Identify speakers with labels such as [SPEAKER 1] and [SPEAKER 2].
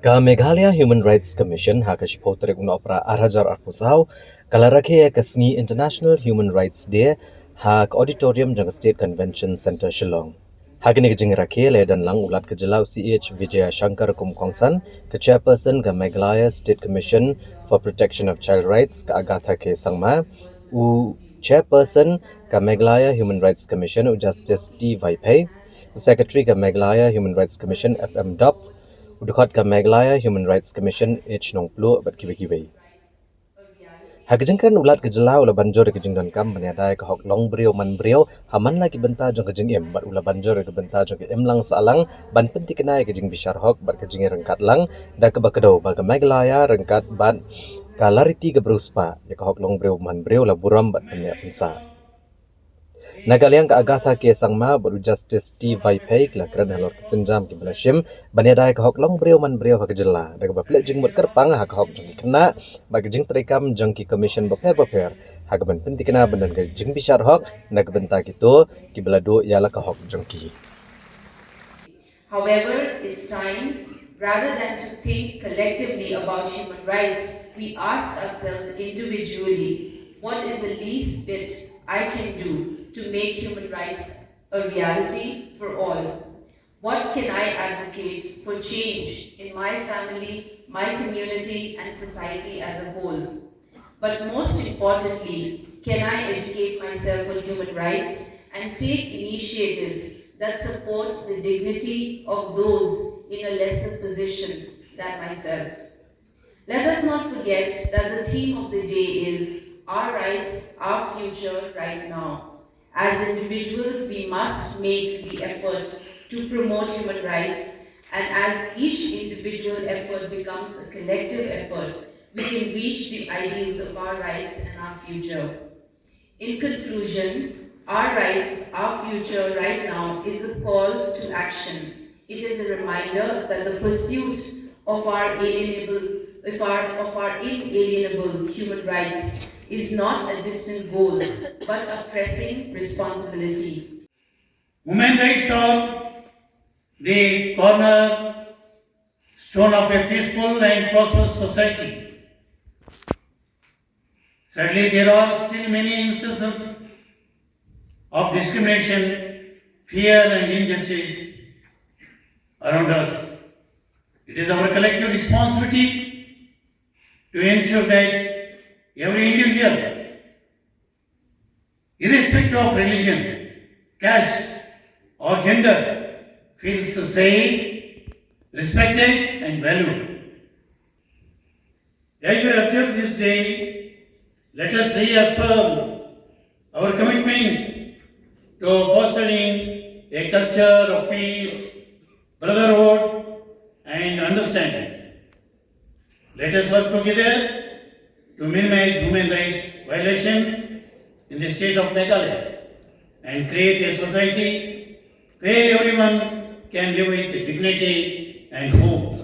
[SPEAKER 1] Ka Meghalaya Human Rights Commission hakash potrek unopra arhajar arpusau kalarakhe kasni International Human Rights Day hak auditorium jang State Convention Center Shillong. Hagini jing rakhe le dan lang ulat kejelau C.H.Vijayashankar kum kongsan ke chairperson ka Meghalaya State Commission for Protection of Child Rights ka agatha ke sangma u chairperson ka Meghalaya Human Rights Commission u Justice C.H.Vijayashankar u secretary ka Meghalaya Human Rights Commission FM Dop Udukot ka Meghalaya Human Rights Commission H. Nongplu bat kiwi-kiwi. Hagajengkan ulat kejelau ula banjor ke Donkam banyadai ke hok longbriew manbriew haman lagi bynta jong jingim bat ula banjor ke bynta jong imlang salang ban penti kenai ke jing bishar hok bat ke jing rengkat lang da ke bakedo ba ke Meghalaya rengkat bat kalariti ke bruspa ya ke hok longbriew manbriew la buram bat penyak pensa. Nagaliang ka agatha ke sangma baru Justice C.H.Vijayashankar la kran halor kesenjam ke belashim banyadai ke hok longbriew manbriew hak jela da ke baplek jing mut kerpang hak hok jong kena bagi jing terekam jong ki commission baper hak ban penti kena bandan ke jing bishar hok nag benta gitu ki belado yala ke hok jong ki.
[SPEAKER 2] However, it's time, rather than to think collectively about human rights, we ask ourselves individually, what is the least bit I can do to make human rights a reality for all? What can I advocate for change in my family, my community, and society as a whole? But most importantly, can I educate myself on human rights and take initiatives that support the dignity of those in a lesser position than myself? Let us not forget that the theme of the day is our rights, our future right now. As individuals, we must make the effort to promote human rights, and as each individual effort becomes a collective effort, we can reach the ideals of our rights and our future. In conclusion, our rights, our future right now is a call to action. It is a reminder that the pursuit of our inalienable human rights is not a distant goal, but a pressing responsibility.
[SPEAKER 3] Human rights are the cornerstone of a peaceful and prosperous society. Sadly, there are still many instances of discrimination, fear, and injustice around us. It is our collective responsibility to ensure that every individual, irrespective of religion, caste, or gender, feels safe, respected, and valued. As we observe this day, let us reaffirm our commitment to fostering a culture of peace, brotherhood, and understanding. Let us work together to minimize human rights violation in the state of Meghalaya and create a society where everyone can live with dignity and hope.